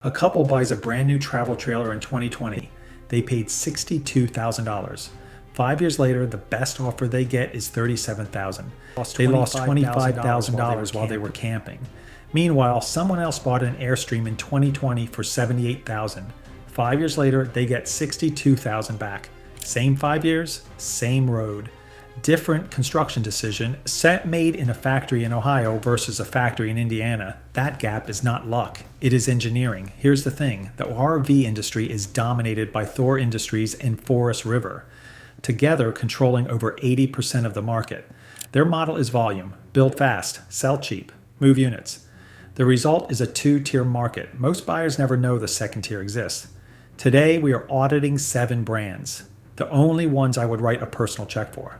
A couple buys a brand new travel trailer in 2020. They paid $62,000. 5 years later, the best offer they get is $37,000. They lost $25,000 while they were camping. Meanwhile, someone else bought an Airstream in 2020 for $78,000. 5 years later, they get $62,000 back. Same 5 years, same road. Different construction decision, set made in a factory in Ohio versus a factory in Indiana. That gap is not luck, it is engineering. Here's the thing, the RV industry is dominated by Thor Industries and Forest River, together controlling over 80% of the market. Their model is volume, build fast, sell cheap, move units. The result is a two-tier market. Most buyers never know the second tier exists. Today we are auditing 7 brands, the only ones I would write a personal check for.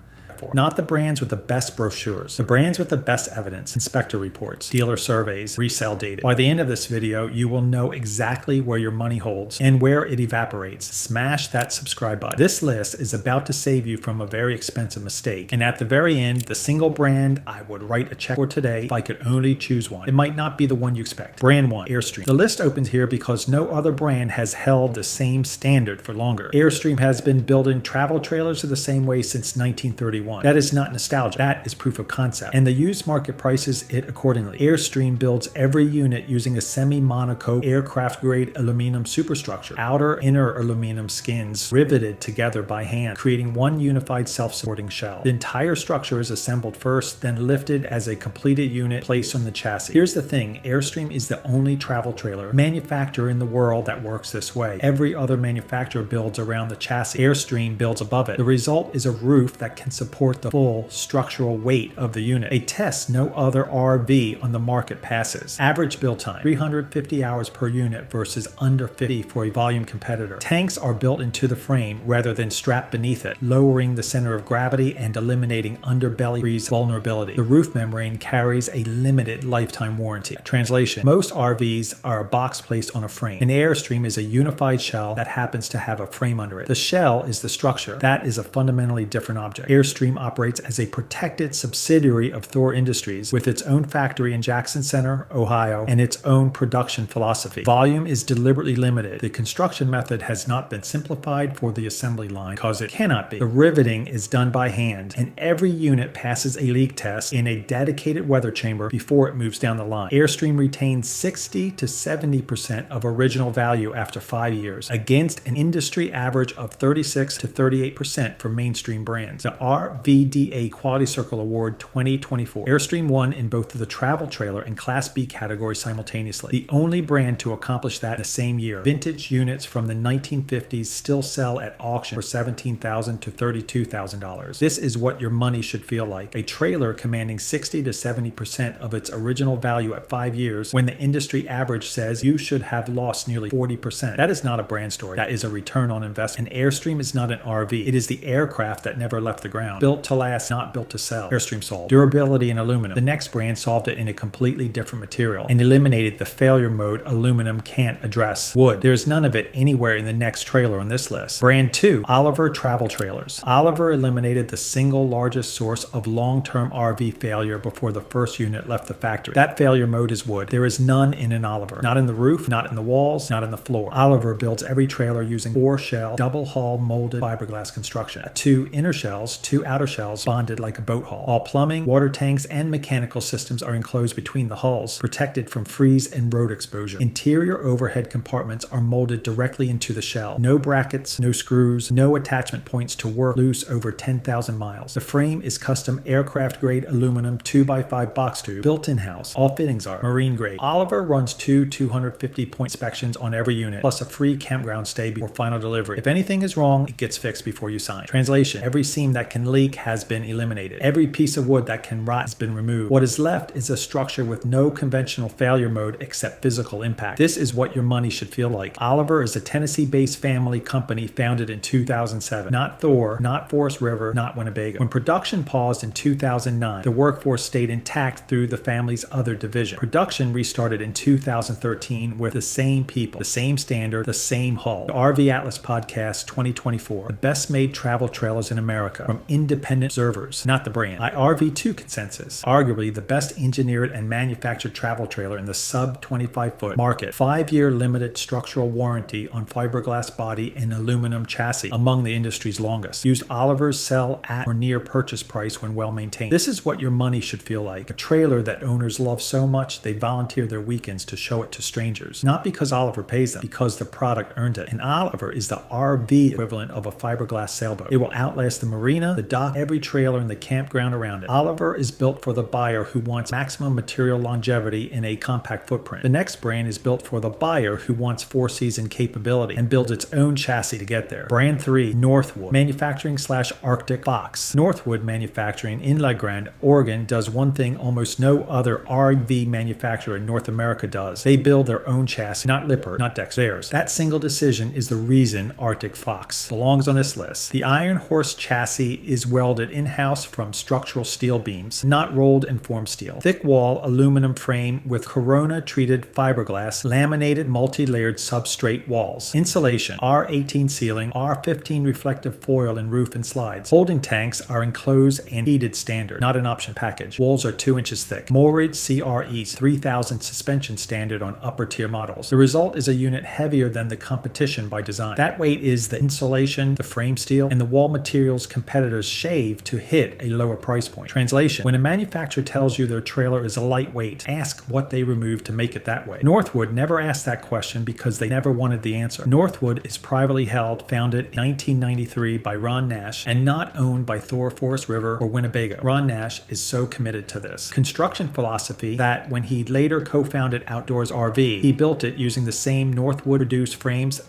Not the brands with the best brochures, the brands with the best evidence, inspector reports, dealer surveys, resale data. By the end of this video, you will know exactly where your money holds and where it evaporates. Smash that subscribe button. This list is about to save you from a very expensive mistake. And at the very end, the single brand I would write a check for today if I could only choose one. It might not be the one you expect. Brand 1, Airstream. The list opens here because no other brand has held the same standard for longer. Airstream has been building travel trailers the same way since 1931. That is not nostalgia. That is proof of concept. And the used market prices it accordingly. Airstream builds every unit using a semi-monocoque aircraft-grade aluminum superstructure. Outer, inner aluminum skins riveted together by hand, creating one unified self-supporting shell. The entire structure is assembled first, then lifted as a completed unit placed on the chassis. Here's the thing, Airstream is the only travel trailer manufacturer in the world that works this way. Every other manufacturer builds around the chassis. Airstream builds above it. The result is a roof that can support the full structural weight of the unit, a test no other RV on the market passes. Average build time, 350 hours per unit versus under 50 for a volume competitor. Tanks are built into the frame rather than strapped beneath it, lowering the center of gravity and eliminating underbelly freeze vulnerability. The roof membrane carries a limited lifetime warranty. Translation, most RVs are a box placed on a frame. An Airstream is a unified shell that happens to have a frame under it. The shell is the structure. That is a fundamentally different object. Airstream operates as a protected subsidiary of Thor Industries with its own factory in Jackson Center, Ohio, and its own production philosophy. Volume is deliberately limited. The construction method has not been simplified for the assembly line because it cannot be. The riveting is done by hand, and every unit passes a leak test in a dedicated weather chamber before it moves down the line. Airstream retains 60 to 70% of original value after 5 years, against an industry average of 36 to 38% for mainstream brands. The RVDA Quality Circle Award 2024. Airstream won in both the travel trailer and Class B categories simultaneously. The only brand to accomplish that in the same year. Vintage units from the 1950s still sell at auction for $17,000 to $32,000. This is what your money should feel like. A trailer commanding 60 to 70% of its original value at 5 years, when the industry average says you should have lost nearly 40%. That is not a brand story. That is a return on investment. An Airstream is not an RV. It is the aircraft that never left the ground. Built to last, not built to sell. Airstream solved durability in aluminum. The next brand solved it in a completely different material and eliminated the failure mode aluminum can't address. Wood. There's none of it anywhere in the next trailer on this list. Brand 2, Oliver Travel Trailers. Oliver eliminated the single largest source of long-term RV failure before the first unit left the factory. That failure mode is wood. There is none in an Oliver. Not in the roof, not in the walls, not in the floor. Oliver builds every trailer using 4-shell, double-hull molded fiberglass construction. 2 inner shells, 2 outer shells bonded like a boat hull. All plumbing, water tanks, and mechanical systems are enclosed between the hulls, protected from freeze and road exposure. Interior overhead compartments are molded directly into the shell. No brackets, no screws, no attachment points to work loose over 10,000 miles. The frame is custom aircraft-grade aluminum 2x5 box tube, built in-house. All fittings are marine grade. Oliver runs 2 250-point inspections on every unit, plus a free campground stay before final delivery. If anything is wrong, it gets fixed before you sign. Translation, every seam that can leak has been eliminated. Every piece of wood that can rot has been removed. What is left is a structure with no conventional failure mode except physical impact. This is what your money should feel like. Oliver is a Tennessee-based family company founded in 2007. Not Thor, not Forest River, not Winnebago. When production paused in 2009, the workforce stayed intact through the family's other division. Production restarted in 2013 with the same people, the same standard, the same hull. The RV Atlas Podcast 2024, the best made travel trailers in America, from indie independent observers, not the brand. By RV2 consensus, arguably the best engineered and manufactured travel trailer in the sub 25-foot market. 5-year limited structural warranty on fiberglass body and aluminum chassis, among the industry's longest. Used Olivers sell at or near purchase price when well maintained. This is what your money should feel like. A trailer that owners love so much they volunteer their weekends to show it to strangers. Not because Oliver pays them, because the product earned it. An Oliver is the RV equivalent of a fiberglass sailboat. It will outlast the marina, the dock, every trailer, and the campground around it. Oliver is built for the buyer who wants maximum material longevity in a compact footprint. The next brand is built for the buyer who wants 4-season capability and builds its own chassis to get there. Brand 3, Northwood, manufacturing/Arctic Fox. Northwood Manufacturing in La Grande, Oregon does one thing almost no other RV manufacturer in North America does. They build their own chassis, not Lippert, not Dex, theirs. That single decision is the reason Arctic Fox belongs on this list. The Iron Horse chassis is welded in-house from structural steel beams, not rolled and formed steel. Thick wall aluminum frame with Corona-treated fiberglass, laminated multi-layered substrate walls. Insulation, R18 ceiling, R15 reflective foil in roof and slides. Holding tanks are enclosed and heated standard, not an option package. Walls are 2 inches thick. Morid CRE's 3000 suspension standard on upper tier models. The result is a unit heavier than the competition by design. That weight is the insulation, the frame steel, and the wall materials competitors shave to hit a lower price point. Translation: when a manufacturer tells you their trailer is a lightweight, ask what they removed to make it that way. Northwood never asked that question because they never wanted the answer. Northwood is privately held, founded in 1993 by Ron Nash, and not owned by Thor, Forest River, or Winnebago. Ron Nash is so committed to this construction philosophy that when he later co-founded Outdoors RV, he built it using the same Northwood-produced frames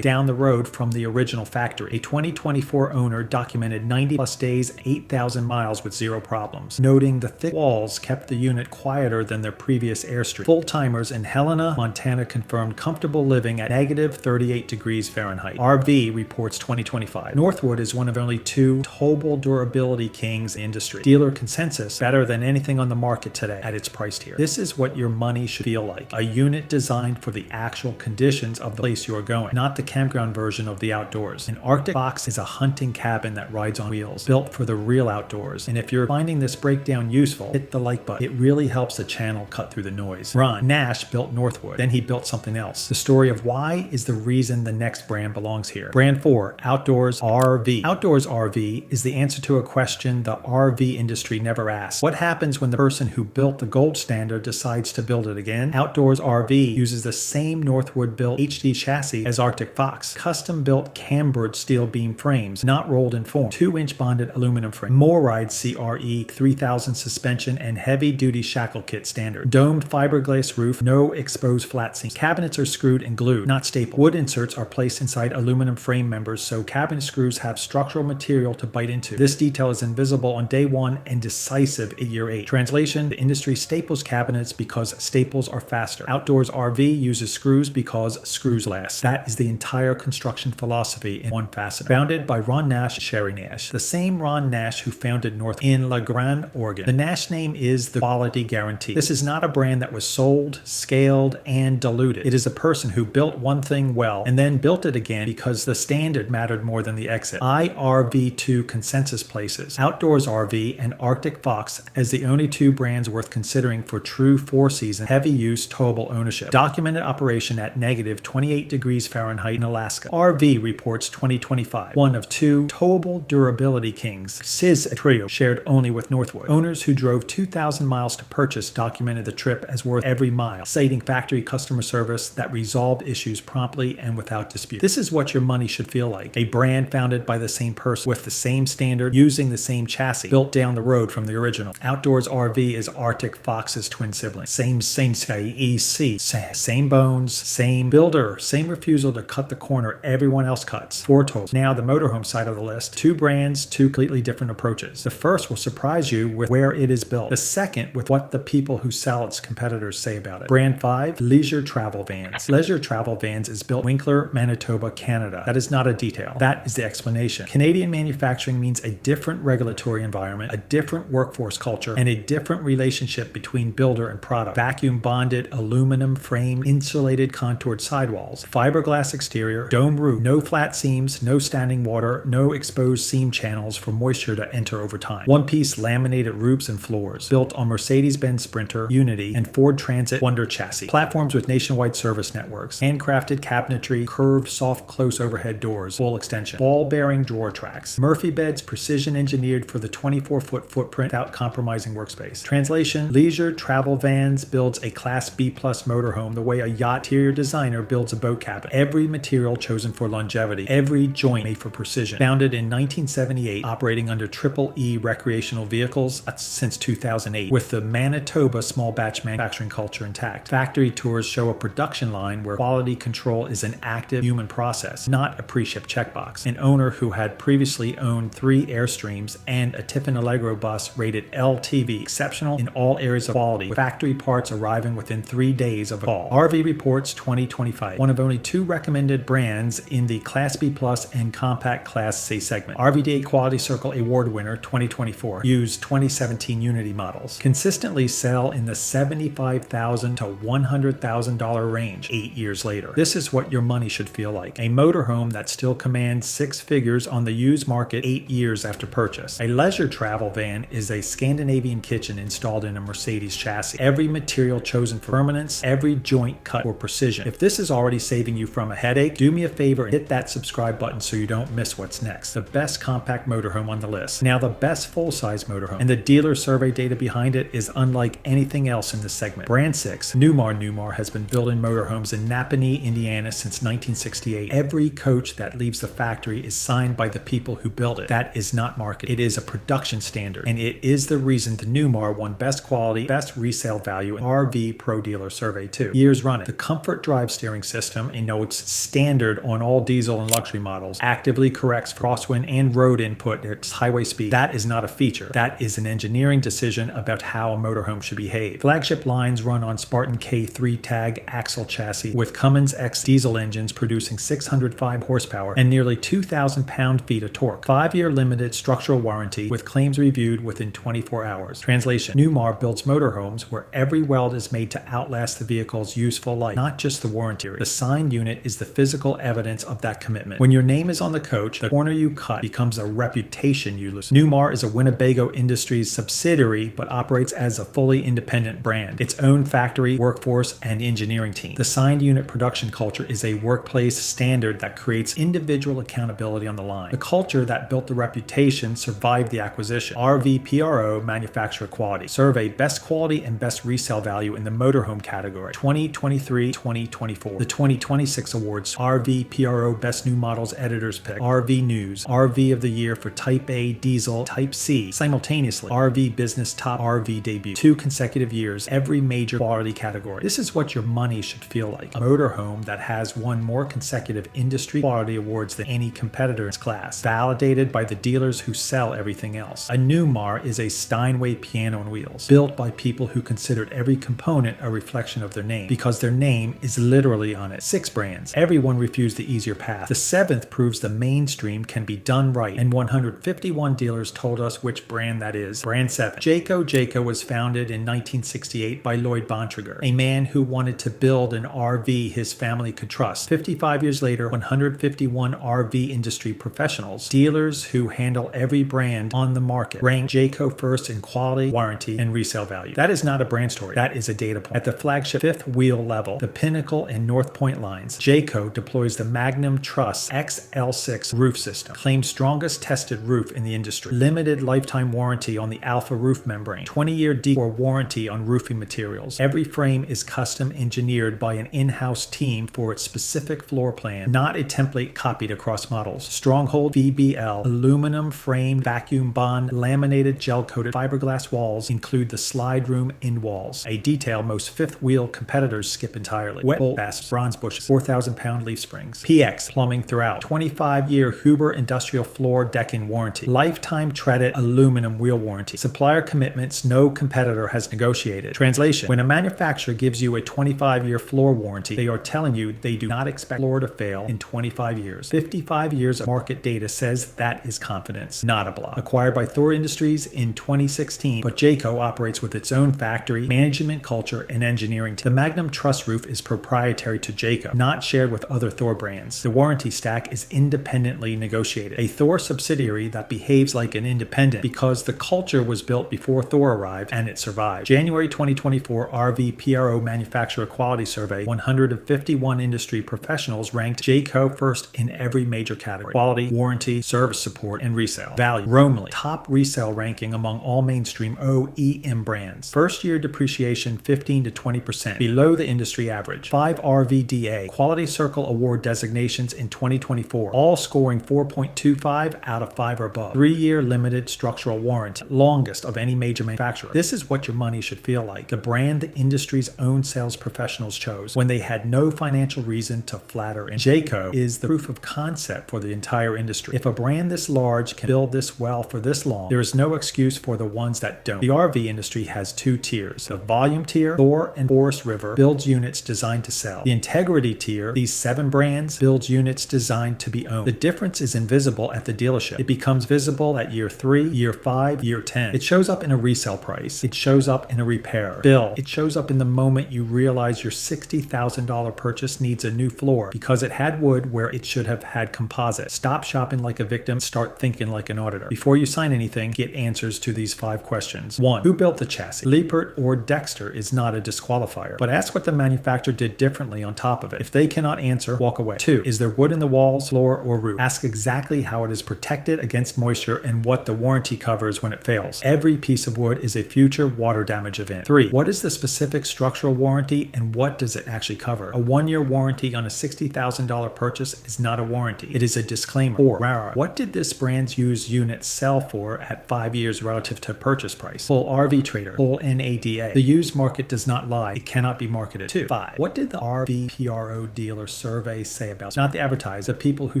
down the road from the original factory. A 2024 owner documented 90-plus days, 8,000 miles with zero problems, noting the thick walls kept the unit quieter than their previous Airstream. Full-timers in Helena, Montana confirmed comfortable living at negative 38 degrees Fahrenheit. RV reports 2025. Northwood is one of only 2 towable durability kings in the industry. Dealer consensus, better than anything on the market today at its price tier. This is what your money should feel like. A unit designed for the actual conditions of the place you are going, not the campground version of the outdoors. An Arctic Fox is a hunting cabin that rides on wheels, built for the real outdoors. And if you're finding this breakdown useful, hit the like button. It really helps the channel cut through the noise. Ron Nash built Northwood, then he built something else. The story of why is the reason the next brand belongs here. Brand 4, Outdoors RV. Outdoors RV is the answer to a question the RV industry never asked. What happens when the person who built the gold standard decides to build it again? Outdoors RV uses the same Northwood built HD chassis as Arctic Fox. Custom built cambered steel beam frames, not rolled and formed. 2-inch bonded aluminum frame. Morid CRE 3000 suspension and heavy duty shackle kit standard. Domed fiberglass roof, no exposed flat seams. Cabinets are screwed and glued, not stapled. Wood inserts are placed inside aluminum frame members so cabinet screws have structural material to bite into. This detail is invisible on day 1 and decisive at year 8. Translation: the industry staples cabinets because staples are faster. Outdoors RV uses screws because screws last. That is the entire construction philosophy in one facet. Founded by Ron Nash, Sherry Nash, the same Ron Nash who founded North in La Grande, Oregon. The Nash name is the quality guarantee. This is not a brand that was sold, scaled, and diluted. It is a person who built one thing well and then built it again because the standard mattered more than the exit. IRV2 consensus places Outdoors RV and Arctic Fox as the only 2 brands worth considering for true 4-season, heavy-use towable ownership. Documented operation at negative 28 degrees Fahrenheit in Alaska. RV reports 2025. One of 2 towable durability kings. Sis trio shared only with Northwood. Owners who drove 2,000 miles to purchase documented the trip as worth every mile, citing factory customer service that resolved issues promptly and without dispute. This is what your money should feel like. A brand founded by the same person with the same standard, using the same chassis, built down the road from the original. Outdoors RV is Arctic Fox's twin sibling. Same EC, same bones, same builder, same refusal to cut the corner everyone else cuts. 4 total. Now the motorhome side of the list. 2 brands, 2 completely different approaches. The first will surprise you with where it is built. The second with what the people who sell its competitors say about it. Brand 5, Leisure Travel Vans. Leisure Travel Vans is built in Winkler, Manitoba, Canada. That is not a detail. That is the explanation. Canadian manufacturing means a different regulatory environment, a different workforce culture, and a different relationship between builder and product. Vacuum bonded aluminum frame, insulated contoured sidewalls, fiberglass exterior, dome roof, no flat seams, no standing water, no exposed seam channels for moisture to enter over time. One-piece laminated roofs and floors, built on Mercedes-Benz Sprinter, Unity, and Ford Transit Wonder chassis. Platforms with nationwide service networks. Handcrafted cabinetry, curved, soft, close overhead doors, full extension. Ball-bearing drawer tracks. Murphy beds precision engineered for the 24-foot footprint without compromising workspace. Translation: Leisure Travel Vans builds a Class B plus motorhome the way a yacht interior designer builds a boat cabin. Every material chosen for longevity. Every joint made for precision. Founded in 1978, operating under Triple E recreational vehicles since 2008, with the Manitoba small batch manufacturing culture intact. Factory tours show a production line where quality control is an active human process, not a pre-ship checkbox. An owner who had previously owned 3 Airstreams and a Tiffin Allegro bus rated LTV, exceptional in all areas of quality, with factory parts arriving within 3 days of a call. RV Reports 2025, one of only 2 recommended brands in the Class B Plus and Compact Class C segment. RVDA Quality Circle Award winner 2024, used 2017 Unity models. Consistently sell in the $75,000 to $100,000 range 8 years later. This is what your money should feel like. A motorhome that still commands 6 figures on the used market 8 years after purchase. A leisure travel van is a Scandinavian kitchen installed in a Mercedes chassis. Every material chosen for permanence, every joint cut for precision. If this is already saving you from a headache, do me a favor and hit that subscribe button so you don't miss what's next. The best compact motorhome on the list. Now the best full-size motorhome, and the dealer survey data behind it is unlike anything else in this segment. Brand 6, Newmar has been building motorhomes in Napanee, Indiana since 1968. Every coach that leaves the factory is signed by the people who built it. That is not marketing. It is a production standard, and it is the reason the Newmar won best quality, best resale value in RV Pro Dealer Survey 2 years running. The Comfort Drive steering system, and it's standard on all diesel and luxury models, actively corrects for crosswind and road input at highway speed. That is not a feature. That is an engineering decision about how a motorhome should behave. Flagship lines run on Spartan K3 tag axle chassis with Cummins X diesel engines producing 605 horsepower and nearly 2,000 pound-feet of torque. 5-year limited structural warranty with claims reviewed within 24 hours. Translation: Newmar builds motorhomes where every weld is made to outlast the vehicle's useful life, not just the warranty. The signed unit is the physical evidence of that commitment. When your name is on the coach, the corner you cut becomes a reputation you lose. Newmar is a Winnebago Industries subsidiary but operates as a fully independent brand. Its own factory, workforce, and engineering team. The signed unit production culture is a workplace standard that creates individual accountability on the line. The culture that built the reputation survived the acquisition. RV PRO manufacturer quality. Survey best quality and best resale value in the motorhome category. 2023-2024. The 2026 awards: RV PRO Best New Models Editor's Pick, RV News, RV of the Year for Type A Diesel, Type C, simultaneously RV Business Top RV Debut. 2 consecutive years, every major quality category. This is what your money should feel like. A motorhome that has won more consecutive industry quality awards than any competitor in its class, validated by the dealers who sell everything else. A Newmar is a Steinway piano on wheels, built by people who considered every component a reflection of their name, because their name is literally on it. 6 brands. Everyone refused the easier path. The 7th proves the mainstream can be done right, and 151 dealers told us which brand that is. Brand 7. Jayco was founded in 1968 by Lloyd Bontrager, a man who wanted to build an RV his family could trust. 55 years later, 151 RV industry professionals, dealers who handle every brand on the market, rank Jayco first in quality, warranty, and resale value. That is not a brand story. That is a data point. At the flagship 5th wheel level, the Pinnacle and North Point lines, Jayco deploys the Magnum Truss XL6 roof system, claimed strongest tested roof in the industry, limited lifetime warranty on the Alpha roof membrane, 20-year decor warranty on roofing materials. Every frame is custom engineered by an in-house team for its specific floor plan, not a template copied across models. Stronghold VBL aluminum framed vacuum bond laminated gel-coated fiberglass walls include the slide room end walls, a detail most fifth wheel competitors skip entirely. Wet bolt vests, bronze bushes, 4,000 pound leaf springs. PX plumbing throughout, 25-year Huber industrial floor decking warranty, lifetime treaded aluminum wheel warranty, supplier commitments no competitor has negotiated. Translation: when a manufacturer gives you a 25-year floor warranty, they are telling you they do not expect floor to fail in 25 years. 55 years of market data says that is confidence, not a bluff. Acquired by Thor Industries in 2016, but Jayco operates with its own factory, management culture, and engineering team. The Magnum Truss roof is proprietary to Jayco, not shared with other Thor brands. The warranty stack is independently negotiated. A Thor subsidiary that behaves like an independent because the culture was built before Thor arrived and it survived. January 2024 RV PRO Manufacturer Quality Survey, 151 industry professionals ranked Jayco first in every major category: quality, warranty, service support, and resale. Value: Romley, top resale ranking among all mainstream OEM brands. First year depreciation 15 to 20%, below the industry average. 5 RVDA Quality Circle Award designations in 2024, all scoring 4.25 out of 5 or above. 3-year limited structural warranty, longest of any major manufacturer. This is what your money should feel like. The brand the industry's own sales professionals chose when they had no financial reason to flatter. And Jayco is the proof of concept for the entire industry. If a brand this large can build this well for this long, there is no excuse for the ones that don't. The RV industry has 2 tiers. The volume tier, Thor and Forest River, builds units designed to sell. The integrity tier, these 7 brands, builds units designed to be owned. The difference is invisible at the dealership. It becomes visible at year 3, year 5, year 10. It shows up in a resale price. It shows up in a repair bill. It shows up in the moment you realize your $60,000 purchase needs a new floor because it had wood where it should have had composite. Stop shopping like a victim. Start thinking like an auditor. Before you sign anything, get answers to these 5 questions. 1. Who built the chassis? Liepert or Dexter is not a disqualifier, but ask what the manufacturer did differently on top of it. If they cannot answer, walk away. 2. Is there wood in the walls, floor, or roof? Ask exactly how it is protected against moisture and what the warranty covers when it fails. Every piece of wood is a future water damage event. 3. What is the specific structural warranty and what does it actually cover? A 1-year warranty on a $60,000 purchase is not a warranty. It is a disclaimer. 4. What did this brand's used unit sell for at 5 years relative to purchase price? Full RV Trader, full NADA. The used market does not lie. It cannot be marketed. 2. 5. What did the RV PRO dealer survey say about, not the advertisers, the people who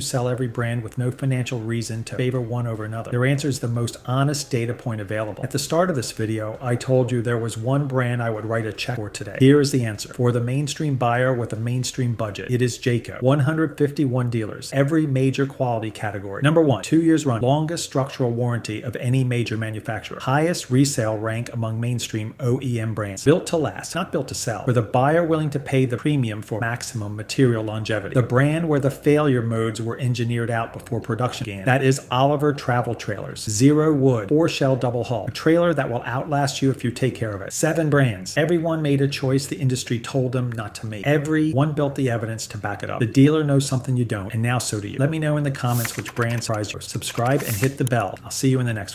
sell every brand with no financial reason to favor one over another? Their answer is the most honest data point available. At the start of this video, I told you there was one brand I would write a check for today. Here is the answer. For the mainstream buyer with a mainstream budget, it is Jayco. 151 dealers, every major quality category. Number 1, 2 years run, longest structural warranty of any major manufacturer. Highest resale rank among mainstream OEM brands. Built to last, not built to sell. For the buyer willing to pay the premium for maximum material longevity. The brand where the failure modes were engineered out before production began. That is Oliver Travel Trailers. 0 wood, 4 shell double hull. A trailer that will outlast you if you take care of it. 7 brands. Everyone made a choice the industry told them not to make. Everyone built the evidence to back it up. The dealer knows something you don't, and now so do you. Let me know in the comments which brand surprised you. Subscribe and hit the bell. I'll see you in the next one.